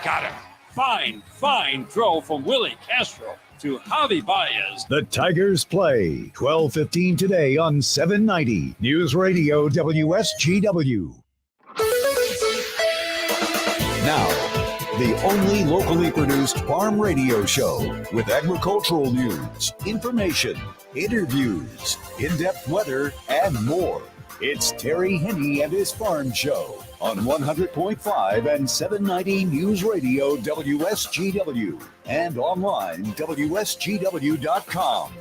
Got him. Fine throw from Willie Castro to Javi Baez. The Tigers play 12:15 today on 790 News Radio WSGW. Now, the only locally produced farm radio show with agricultural news, information, interviews, in-depth weather, and more. It's Terry Henne and his Farm Show on 100.5 and 790 News Radio WSGW and online WSGW.com.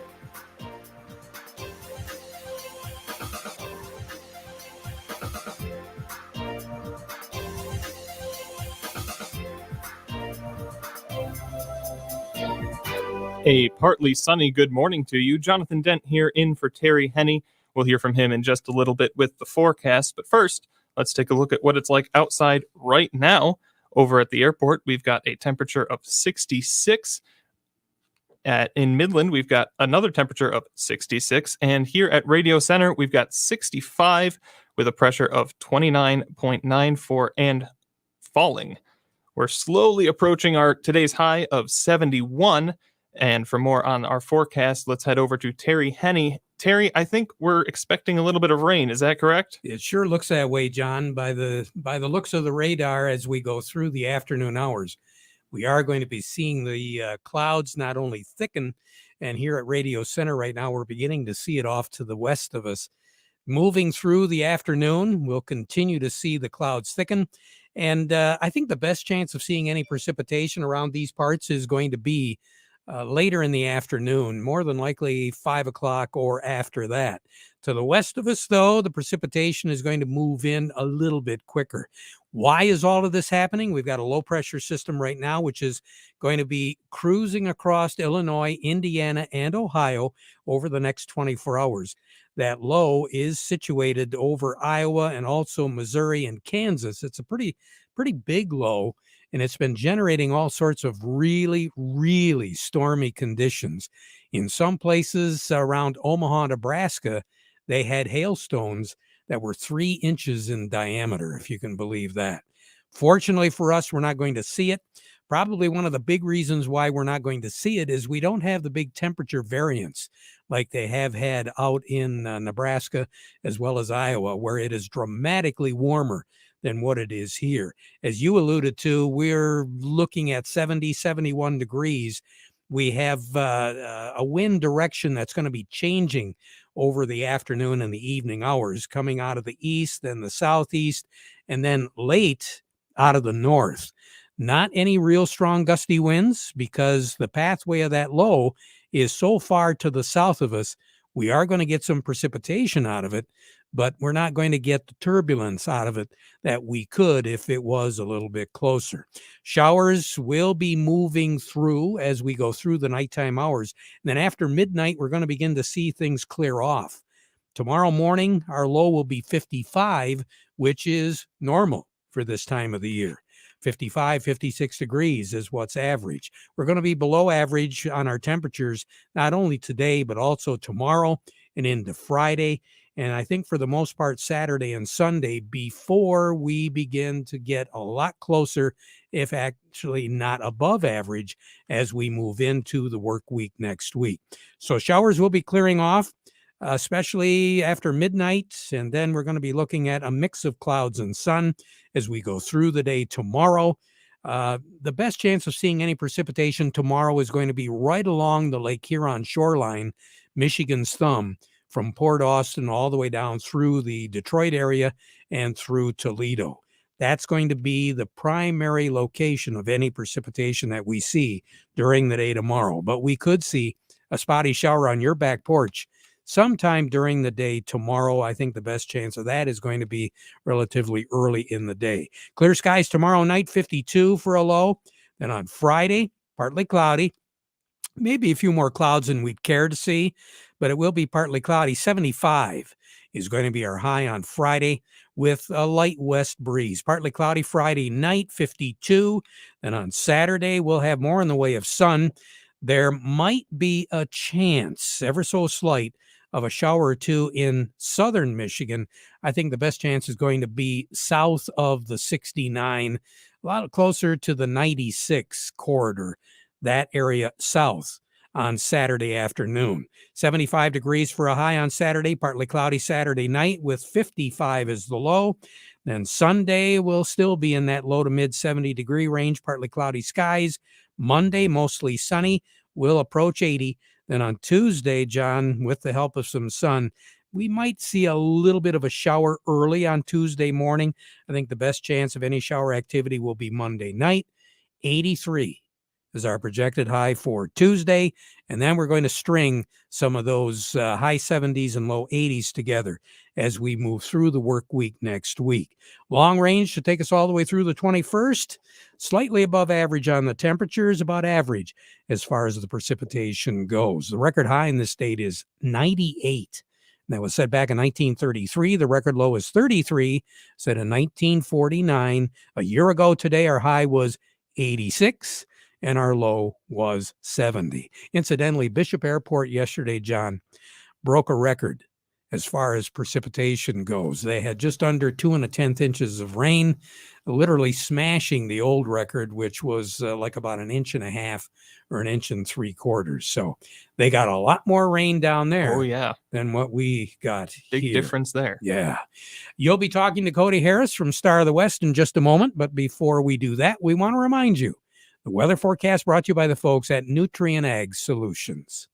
A partly sunny good morning to you. Jonathan Dent here in for Terry Henne. We'll hear from him in just a little bit with the forecast. But first, let's take a look at what it's like outside right now. Over at the airport, we've got a temperature of 66. In Midland, we've got another temperature of 66. And here at Radio Center, we've got 65 with a pressure of 29.94 and falling. We're slowly approaching our today's high of 71. And for more on our forecast, let's head over to Terry Henne. Terry, I think we're expecting a little bit of rain. Is that correct? It sure looks that way, John, by the looks of the radar as we go through the afternoon hours. We are going to be seeing the clouds not only thicken, and here at Radio Center right now, we're beginning to see it off to the west of us. Moving through the afternoon, we'll continue to see the clouds thicken. And I think the best chance of seeing any precipitation around these parts is going to be later in the afternoon, more than likely 5 o'clock or after that. To the west of us, though, the precipitation is going to move in a little bit quicker. Why is all of this happening? We've got a low pressure system right now, which is going to be cruising across Illinois, Indiana, and Ohio over the next 24 hours. That low is situated over Iowa and also Missouri and Kansas. It's a pretty big low. And it's been generating all sorts of really, really stormy conditions. In some places around Omaha, Nebraska, they had hailstones that were 3 inches in diameter, if you can believe that. Fortunately for us, we're not going to see it. Probably one of the big reasons why we're not going to see it is we don't have the big temperature variance like they have had out in Nebraska as well as Iowa, where it is dramatically warmer than what it is here. As you alluded to, we're looking at 70, 71 degrees. We have a wind direction that's going to be changing over the afternoon and the evening hours, coming out of the east, then the southeast, and then late out of the north. Not any real strong gusty winds because the pathway of that low is so far to the south of us. We are going to get some precipitation out of it, but we're not going to get the turbulence out of it that we could if it was a little bit closer. Showers will be moving through as we go through the nighttime hours. And then after midnight, we're going to begin to see things clear off. Tomorrow morning, our low will be 55, which is normal for this time of the year. 55, 56 degrees is what's average. We're going to be below average on our temperatures, not only today, but also tomorrow and into Friday. And I think for the most part, Saturday and Sunday, before we begin to get a lot closer, if actually not above average, as we move into the work week next week. So showers will be clearing off, especially after midnight. And then we're going to be looking at a mix of clouds and sun as we go through the day tomorrow. The best chance of seeing any precipitation tomorrow is going to be right along the Lake Huron shoreline, Michigan's thumb, from Port Austin all the way down through the Detroit area and through Toledo. That's going to be the primary location of any precipitation that we see during the day tomorrow. But we could see a spotty shower on your back porch sometime during the day tomorrow. I think the best chance of that is going to be relatively early in the day. Clear skies tomorrow night, 52 for a low. Then on Friday, partly cloudy. Maybe a few more clouds than we'd care to see, but it will be partly cloudy. 75 is going to be our high on Friday with a light west breeze. Partly cloudy Friday night, 52. Then on Saturday, we'll have more in the way of sun. There might be a chance, ever so slight, of a shower or two in southern Michigan. I think the best chance is going to be south of the 69 a lot closer to the 96 corridor, that area south on Saturday afternoon. 75 degrees for a high on Saturday, partly cloudy Saturday night with 55 as the low. Then Sunday will still be in that low to mid 70 degree range, partly cloudy skies. Monday, mostly sunny, will approach 80. Then on Tuesday, John, with the help of some sun, we might see a little bit of a shower early on Tuesday morning. I think the best chance of any shower activity will be Monday night. 83 is our projected high for Tuesday. And then we're going to string some of those high 70s and low 80s together as we move through the work week next week. Long range should take us all the way through the 21st. Slightly above average on the temperatures, about average as far as the precipitation goes. The record high in this state is 98. That was set back in 1933. The record low is 33, set in 1949. A year ago today, our high was 86, and our low was 70. Incidentally, Bishop Airport yesterday, John, broke a record as far as precipitation goes. They had just under 2 1/10 inches of rain, literally smashing the old record, which was like about 1.5 inches or 1 3/4 inches. So they got a lot more rain down there. Oh, yeah. Than what we got Big here. difference there. Yeah. You'll be talking to Cody Harris from Star of the West in just a moment. But before we do that, we want to remind you, the weather forecast brought to you by the folks at Nutrient Ag Solutions.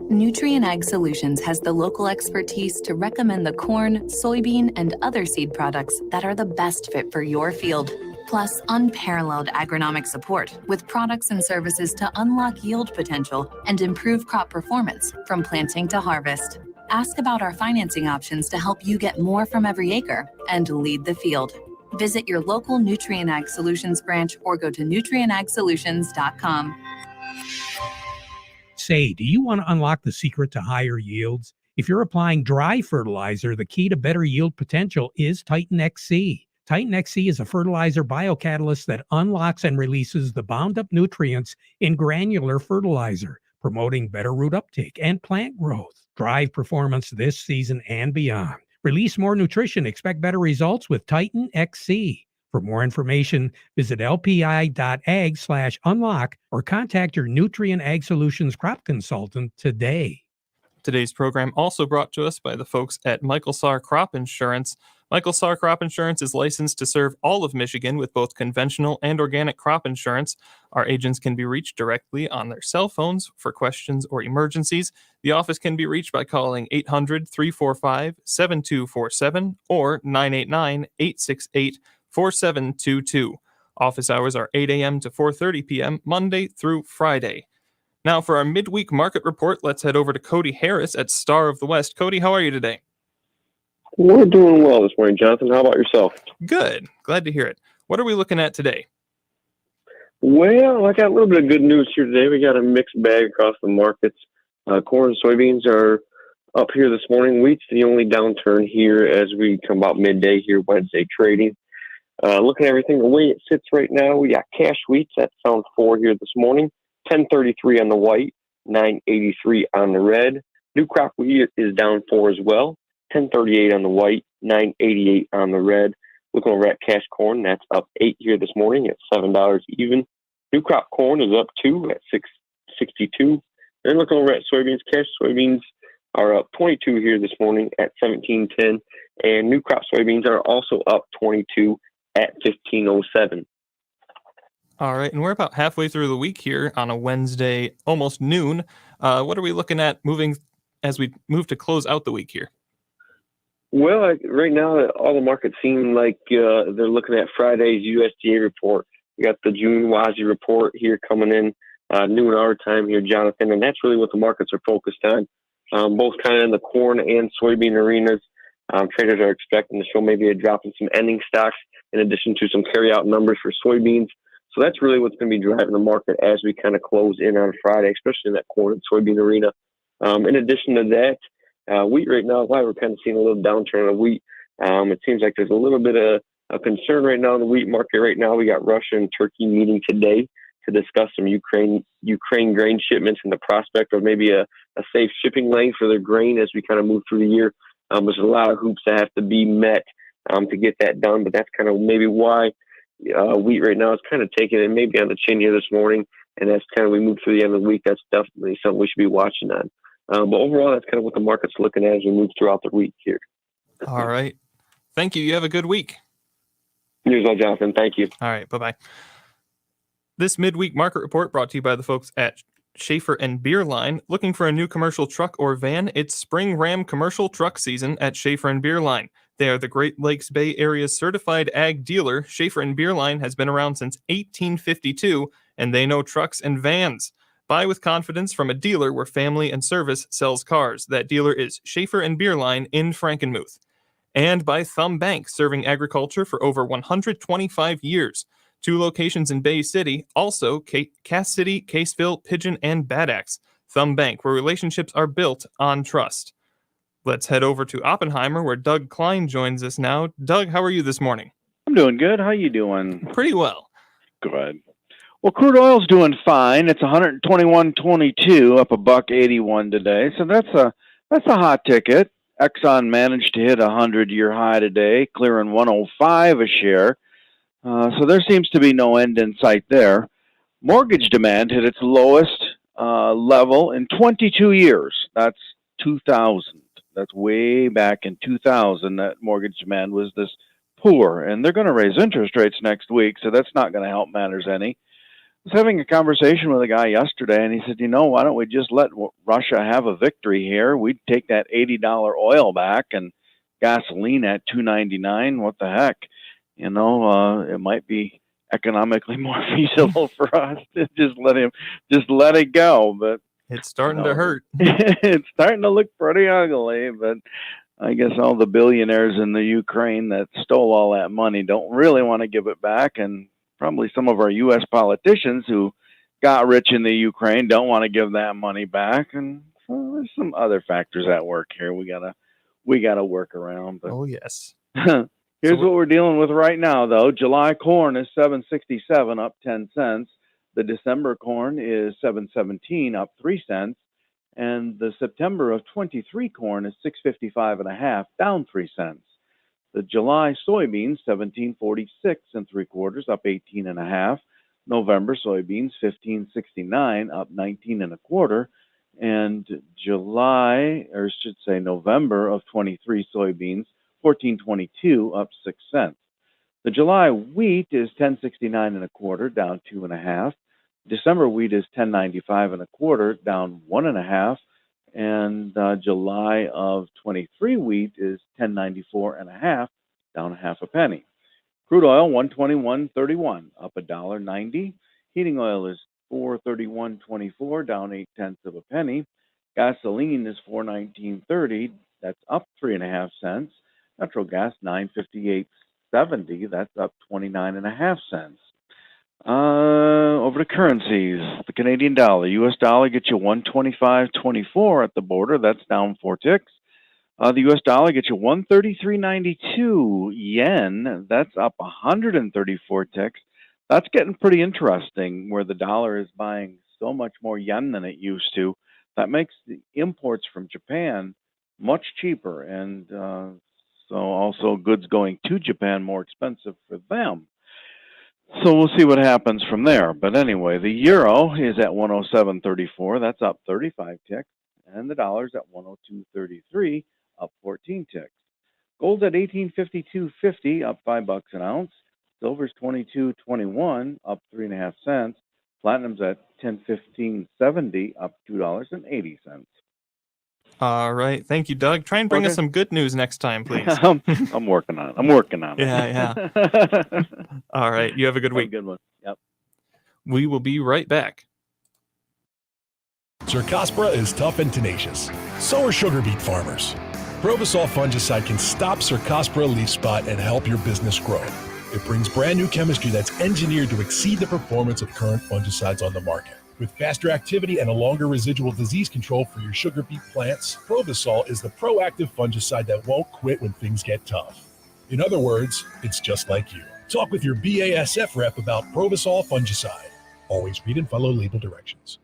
Nutrient Ag Solutions has the local expertise to recommend the corn, soybean, and other seed products that are the best fit for your field. Plus, unparalleled agronomic support with products and services to unlock yield potential and improve crop performance from planting to harvest. Ask about our financing options to help you get more from every acre and lead the field. Visit your local Nutrient Ag Solutions branch or go to nutrientagsolutions.com. Say, do you want to unlock the secret to higher yields? If you're applying dry fertilizer, the key to better yield potential is Titan XC. Titan XC is a fertilizer biocatalyst that unlocks and releases the bound-up nutrients in granular fertilizer, promoting better root uptake and plant growth. Drive performance this season and beyond. Release more nutrition. Expect better results with Titan XC. For more information, visit lpi.ag/unlock or contact your Nutrient Ag Solutions crop consultant today. Today's program also brought to us by the folks at Michael Saar Crop Insurance. Michael Saar Crop Insurance is licensed to serve all of Michigan with both conventional and organic crop insurance. Our agents can be reached directly on their cell phones for questions or emergencies. The office can be reached by calling 800-345-7247 or 989-868-4722. Office hours are 8 a.m. to 4:30 p.m. Monday through Friday. Now for our midweek market report, let's head over to Cody Harris at Star of the West. Cody, how are you today? We're doing well this morning, Jonathan. How about yourself? Good. Glad to hear it. What are we looking at today? Well, I got a little bit of good news here today. We got a mixed bag across the markets. Corn and soybeans are up here this morning. Wheat's the only downturn here as we come about midday here, Wednesday trading. Looking at everything, the way it sits right now, we got cash wheats at sound 4 here this morning. 10.33 on the white, 9.83 on the red. New crop wheat is down 4 as well. 10.38 on the white, 9.88 on the red. Looking over at cash corn, that's up 8 here this morning at $7 even. New crop corn is up 2 at $6.62. Then looking over at soybeans, cash soybeans are up 22 here this morning at $17.10, and new crop soybeans are also up 22 at $15.07. All right, and we're about halfway through the week here on a Wednesday, almost noon. What are we looking at moving as we move to close out the week here? Well, right now, all the markets seem like they're looking at Friday's USDA report. We got the June WASI report here coming in noon our time here, Jonathan, and that's really what the markets are focused on, both kind of in the corn and soybean arenas. Traders are expecting to show maybe a drop in some ending stocks in addition to some carryout numbers for soybeans. So that's really what's going to be driving the market as we kind of close in on Friday, especially in that corn and soybean arena. In addition to that, wheat right now, why we're kind of seeing a little downturn on wheat. It seems like there's a little bit of a concern right now in the wheat market right now. We got Russia and Turkey meeting today to discuss some Ukraine grain shipments and the prospect of maybe a safe shipping lane for their grain as we kind of move through the year. There's a lot of hoops that have to be met to get that done, but that's kind of maybe why wheat right now is kind of taking it maybe on the chin here this morning, and that's kind of, we move through the end of the week. That's definitely something we should be watching on. But overall, that's kind of what the market's looking at as we move throughout the week here. All right. Thank you. You have a good week. You as well, Jonathan. Thank you. All right. Bye-bye. This midweek market report brought to you by the folks at Schaefer and Beer Line. Looking for a new commercial truck or van? It's spring Ram commercial truck season at Schaefer and Beer Line. They are the Great Lakes Bay Area's certified ag dealer. Schaefer and Beer Line has been around since 1852, and they know trucks and vans. Buy with confidence from a dealer where family and service sells cars. That dealer is Schaefer and Beer Line in Frankenmuth. And by Thumb Bank, serving agriculture for over 125 years. 2 locations in Bay City, also Cass City, Caseville, Pigeon, and Bad Axe. Thumb Bank, where relationships are built on trust. Let's head over to Oppenheimer, where Doug Klein joins us now. Doug, how are you this morning? I'm doing good. How you doing? Pretty well. Good. Well, crude oil's doing fine. It's 121.22, up $1.81 today. So that's a hot ticket. Exxon managed to hit a 100-year high today, clearing 105 a share. So there seems to be no end in sight there. Mortgage demand hit its lowest level in 22 years. That's 2000. That's way back in 2000 that mortgage demand was this poor. And they're going to raise interest rates next week, so that's not going to help matters any. I was having a conversation with a guy yesterday, and he said, why don't we just let Russia have a victory here? We'd take that $80 oil back and gasoline at $2.99. What the heck? It might be economically more feasible for us to just let it go. But it's starting to hurt. It's starting to look pretty ugly. But I guess all the billionaires in the Ukraine that stole all that money don't really want to give it back, and probably some of our U.S. politicians who got rich in the Ukraine don't want to give that money back. And there's some other factors at work here. We gotta work around. But oh yes. Here's what we're dealing with right now, though. July corn is $7.67, up 10 cents. The December corn is $7.17, up 3 cents. And the September of 23 corn is $6.55.5, down 3 cents. The July soybeans, $17.46 3/4, up 18.5. November soybeans, $15.69, up 19.25. And November of 23 soybeans, $14.22, up 6 cents. The July wheat is $10.69 down 2.5. December wheat is $10.95 down 1.5. And July of 23 wheat is $10.94.5, down 0.5 penny. Crude oil $121.31, up $1.90. Heating oil is $431.24, down 0.8 penny. Gasoline is $419.30, that's up 3.5 cents. Natural gas $9.58.70, that's up 29.5 cents. Over to currencies. The Canadian dollar, U.S. dollar gets you 125.24 at the border. That's down 4 ticks. The U.S. dollar gets you 133.92 yen. That's up 134 ticks. That's getting pretty interesting, where the dollar is buying so much more yen than it used to. That makes the imports from Japan much cheaper, and so also goods going to Japan more expensive for them. So we'll see what happens from there. But anyway, the euro is at 107.34. That's up 35 ticks. And the dollar's at 102.33, up 14 ticks. Gold at $18.52.50, up $5 an ounce. Silver's $22.21, up 3.5 cents. Platinum's at $10.15.70, up $2.80. All right. Thank you, Doug. Try and bring us some good news next time, please. I'm working on it. Yeah. All right. You have a good week. Good one. Yep. We will be right back. Cercospora is tough and tenacious. So are sugar beet farmers. Provosol fungicide can stop Cercospora leaf spot and help your business grow. It brings brand new chemistry that's engineered to exceed the performance of current fungicides on the market. With faster activity and a longer residual disease control for your sugar beet plants, Provosol is the proactive fungicide that won't quit when things get tough. In other words, it's just like you. Talk with your BASF rep about Provosol fungicide. Always read and follow label directions.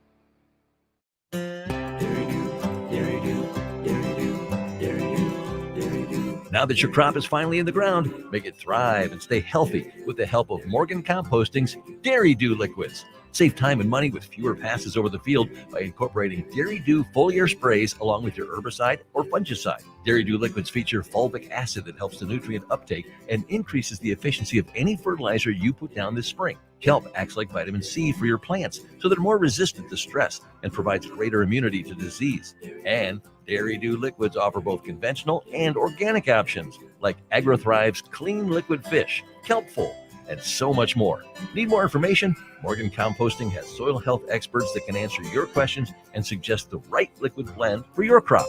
Now that your crop is finally in the ground, make it thrive and stay healthy with the help of Morgan Composting's Dairy Dew liquids. Save time and money with fewer passes over the field by incorporating Dairy Dew foliar sprays along with your herbicide or fungicide. Dairy Dew liquids feature fulvic acid that helps the nutrient uptake and increases the efficiency of any fertilizer you put down this spring. Kelp acts like vitamin C for your plants, so they're more resistant to stress and provides greater immunity to disease. And Dairy Dew liquids offer both conventional and organic options, like AgroThrive's Clean Liquid Fish, Kelpful, and so much more. Need more information? Morgan Composting has soil health experts that can answer your questions and suggest the right liquid blend for your crop.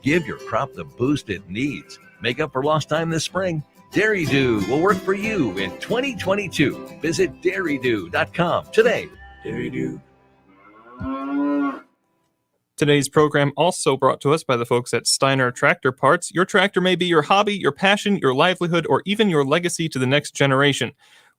Give your crop the boost it needs. Make up for lost time this spring. Dairy Dew will work for you in 2022. Visit dairydew.com today. Dairy Dew. Today's program also brought to us by the folks at Steiner Tractor Parts. Your tractor may be your hobby, your passion, your livelihood, or even your legacy to the next generation.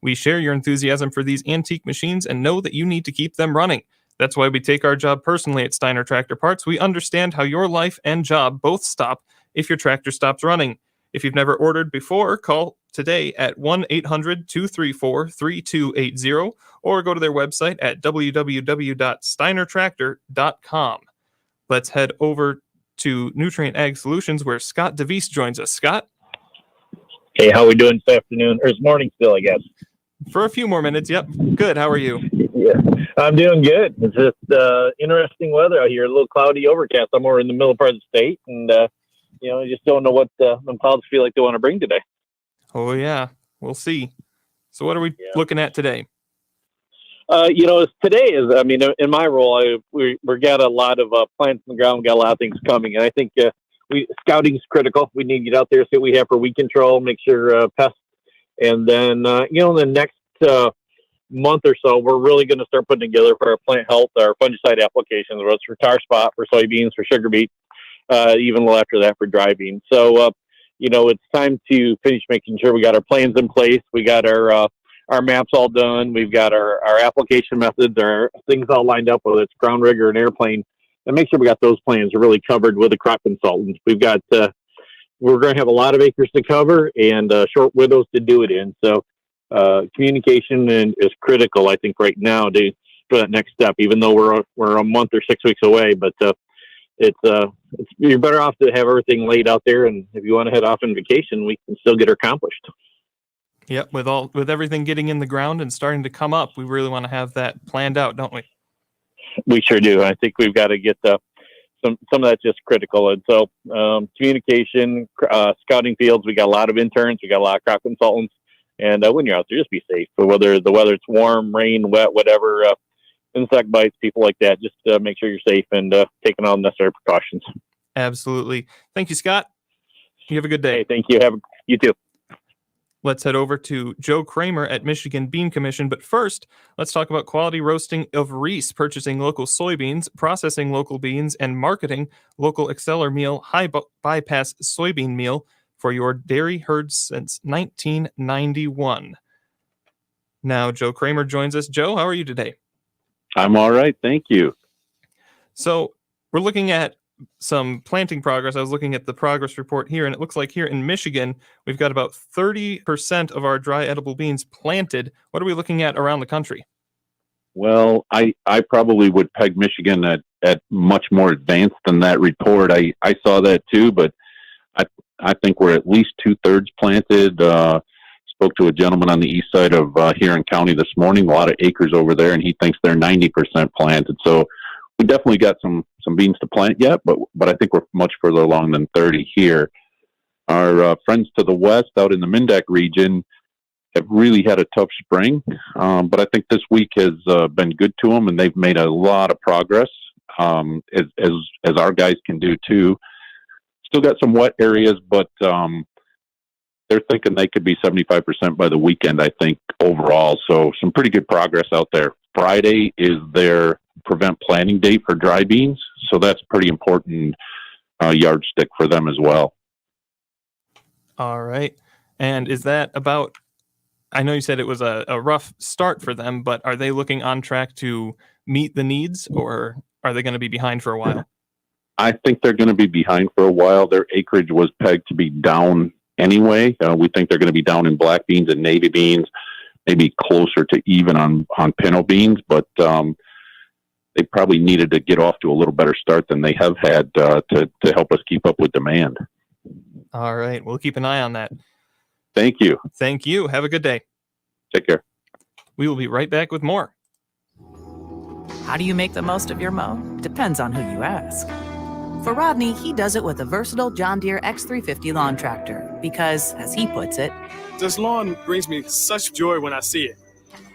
We share your enthusiasm for these antique machines and know that you need to keep them running. That's why we take our job personally at Steiner Tractor Parts. We understand how your life and job both stop if your tractor stops running. If you've never ordered before, call today at 1-800-234-3280 or go to their website at www.steinertractor.com. Let's head over to Nutrient Ag Solutions where Scott DeVise joins us. Scott? Hey, how are we doing this afternoon? Or it's morning still, I guess. For a few more minutes, yep. Good, how are you? Yeah, I'm doing good. It's just interesting weather out here, a little cloudy, overcast. I'm over in the middle part of the state, and, I just don't know what the clouds feel like they want to bring today. Oh, yeah, we'll see. So what are we looking at today? Today is, in my role, we got a lot of plants in the ground, we got a lot of things coming. And I think scouting is critical. We need to get out there, see what we have for weed control, make sure pests. And then, in the next month or so, we're really going to start putting together for our plant health, our fungicide applications, whether it's for tar spot, for soybeans, for sugar beet, even a little after that for dry beans. So, it's time to finish making sure we got our plans in place. We got our maps all done. We've got our application methods, our things all lined up, whether it's ground rig or an airplane, and make sure we got those plans really covered with a crop consultant. We've got, we're going to have a lot of acres to cover and short windows to do it in. So communication is critical, I think, right now for that next step, even though we're a month or 6 weeks away, but it's you're better off to have everything laid out there. And if you want to head off on vacation, we can still get it accomplished. Yep, with everything getting in the ground and starting to come up, we really want to have that planned out, don't we? We sure do. I think we've got to get some of that's just critical. And so communication, scouting fields, we got a lot of interns, we got a lot of crop consultants, and when you're out there, just be safe. So whether it's warm, rain, wet, whatever, insect bites, people like that, just make sure you're safe and taking all necessary precautions. Absolutely. Thank you, Scott. You have a good day. Hey, thank you. You too. Let's head over to Joe Kramer at Michigan Bean Commission. But first, let's talk about quality roasting of Reese, purchasing local soybeans, processing local beans, and marketing local Exceller meal, high bypass soybean meal for your dairy herd since 1991. Now, Joe Kramer joins us. Joe, how are you today? I'm all right. Thank you. So we're looking at some planting progress. I was looking at the progress report here, and it looks like here in Michigan, we've got about 30% of our dry edible beans planted. What are we looking at around the country? Well, I probably would peg Michigan at much more advanced than that report. I saw that too, but I think we're at least 2/3 planted. Spoke to a gentleman on the east side of Huron County this morning, a lot of acres over there, and he thinks they're 90% planted. So we definitely got some beans to plant yet, but I think we're much further along than 30 here. Our friends to the west out in the Mindeck region have really had a tough spring, but I think this week has been good to them, and they've made a lot of progress, as our guys can do too. Still got some wet areas, but they're thinking they could be 75% by the weekend, I think, overall. So some pretty good progress out there. Friday is their prevent planting date for dry beans, so that's pretty important yardstick for them as well. All right. And is that about, I know you said it was a rough start for them, but are they looking on track to meet the needs, or are they going to be behind for a while? I think they're going to be behind for a while. Their acreage was pegged to be down anyway. We think they're going to be down in black beans and navy beans, maybe closer to even on pinto beans, but they probably needed to get off to a little better start than they have had to help us keep up with demand. All right. We'll keep an eye on that. Thank you. Thank you. Have a good day. Take care. We will be right back with more. How do you make the most of your mow? Depends on who you ask. For Rodney, he does it with a versatile John Deere X350 lawn tractor because, as he puts it, this lawn brings me such joy when I see it.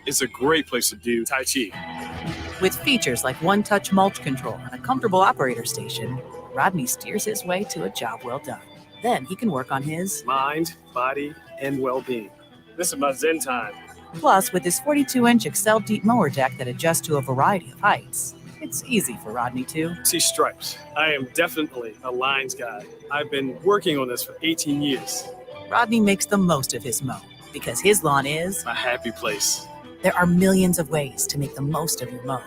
It's a great place to do Tai Chi. with features like one-touch mulch control and a comfortable operator station, Rodney steers his way to a job well done. Then he can work on his mind, body, and well-being. This is my Zen time. Plus, with his 42-inch Excel Deep mower deck that adjusts to a variety of heights, it's easy for Rodney to see stripes. I am definitely a lines guy. I've been working on this for 18 years. Rodney makes the most of his mow because his lawn is a happy place. There are millions of ways to make the most of your mow.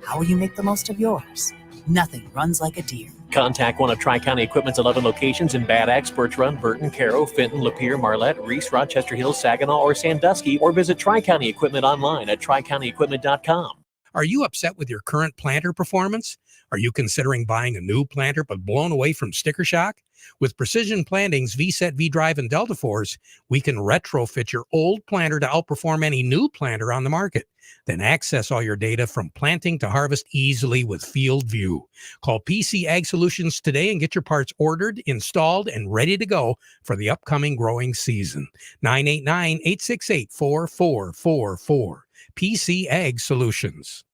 How will you make the most of yours? Nothing runs like a Deere. Contact one of Tri-County Equipment's 11 locations in Bad Axe, Birch Run, Burton, Caro, Fenton, Lapeer, Marlette, Reese, Rochester Hills, Saginaw, or Sandusky, or visit Tri-County Equipment online at tricountyequipment.com. Are you upset with your current planter performance? Are you considering buying a new planter but blown away from sticker shock? With Precision Planting's V-Set, V-Drive, and Delta Force, we can retrofit your old planter to outperform any new planter on the market. Then access all your data from planting to harvest easily with Field View. Call PC Ag Solutions today and get your parts ordered, installed, and ready to go for the upcoming growing season. 989-868-4444. PC Ag Solutions.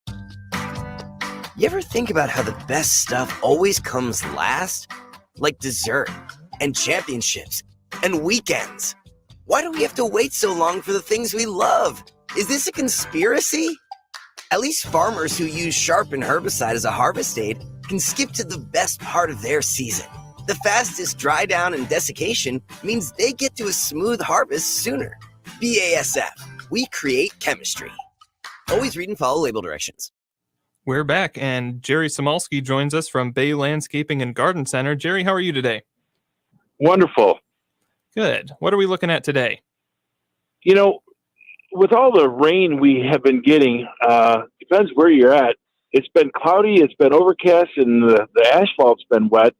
You ever think about how the best stuff always comes last? Like dessert and championships and weekends. Why do we have to wait so long for the things we love? Is this a conspiracy? At least farmers who use Sharpen herbicide as a harvest aid can skip to the best part of their season. The fastest dry down and desiccation means they get to a smooth harvest sooner. BASF, we create chemistry. Always read and follow label directions. We're back, and Jerry Samolsky joins us from Bay Landscaping and Garden Center. Jerry, how are you today? Wonderful. Good. What are we looking at today? You know, with all the rain we have been getting, depends where you're at. It's been cloudy, it's been overcast, and the asphalt's been wet,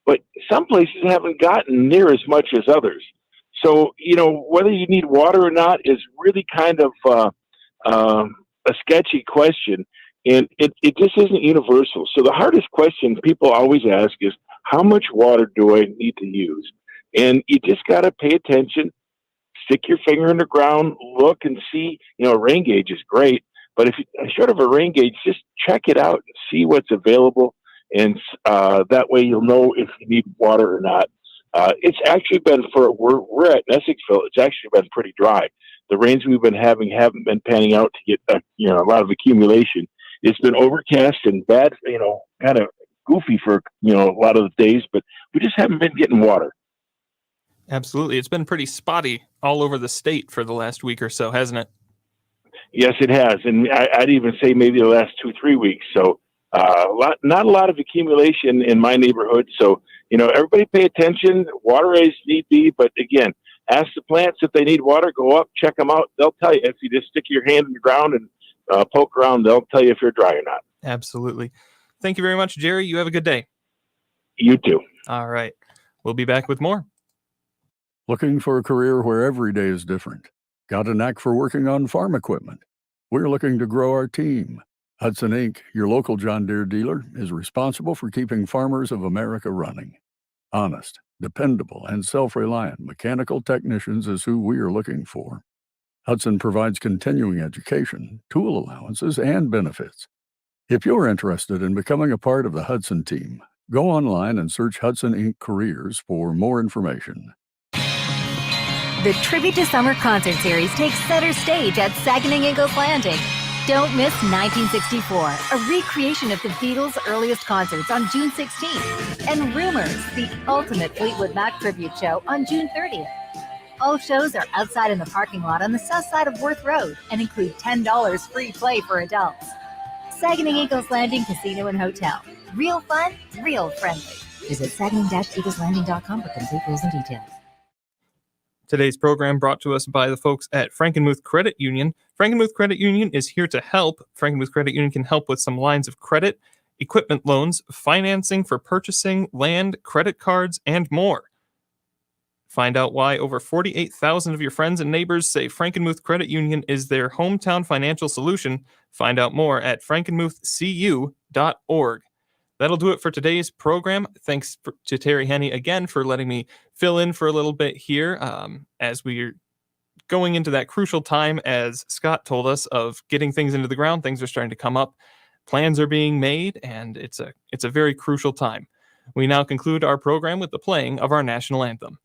but some places haven't gotten near as much as others. So, you know, whether you need water or not is really kind of a sketchy question. And it just isn't universal. So the hardest question people always ask is, how much water do I need to use? And you just got to pay attention, stick your finger in the ground, look and see. You know, a rain gauge is great, but if you short of a rain gauge, just check it out and see what's available. And that way you'll know if you need water or not. It's actually been, we're at Essexville, it's actually been pretty dry. The rains we've been having haven't been panning out to get a lot of accumulation. It's been overcast and bad, kind of goofy for, a lot of the days, but we just haven't been getting water. Absolutely. It's been pretty spotty all over the state for the last week or so, hasn't it? Yes, it has. And I'd even say maybe the last 2-3 weeks. So not a lot of accumulation in my neighborhood. So, everybody pay attention, water as need be. But again, ask the plants if they need water, go up, check them out. They'll tell you. If you just stick your hand in the ground and poke around, they'll tell you if you're dry or not. Absolutely. Thank you very much, Jerry. You have a good day. You too. All right. We'll be back with more. Looking for a career where every day is different? Got a knack for working on farm equipment? We're looking to grow our team. Hudson Inc., your local John Deere dealer, is responsible for keeping farmers of America running. Honest, dependable, and self-reliant mechanical technicians is who we are looking for. Hudson provides continuing education, tool allowances, and benefits. If you're interested in becoming a part of the Hudson team, go online and search Hudson Inc. Careers for more information. The Tribute to Summer concert series takes center stage at Saginaw Eagles Landing. Don't miss 1964, a recreation of the Beatles' earliest concerts on June 16th, and Rumors, the ultimate Fleetwood Mac tribute show on June 30th. All shows are outside in the parking lot on the south side of Worth Road and include $10 free play for adults. Saginaw Eagles Landing Casino and Hotel. Real fun, real friendly. Visit saginaw-eagleslanding.com for complete rules and details. Today's program brought to us by the folks at Frankenmuth Credit Union. Frankenmuth Credit Union is here to help. Frankenmuth Credit Union can help with some lines of credit, equipment loans, financing for purchasing land, credit cards, and more. Find out why over 48,000 of your friends and neighbors say Frankenmuth Credit Union is their hometown financial solution. Find out more at frankenmuthcu.org. That'll do it for today's program. Thanks to Terry Henne again for letting me fill in for a little bit here as we're going into that crucial time, as Scott told us, of getting things into the ground. Things are starting to come up. Plans are being made, and it's a very crucial time. We now conclude our program with the playing of our national anthem.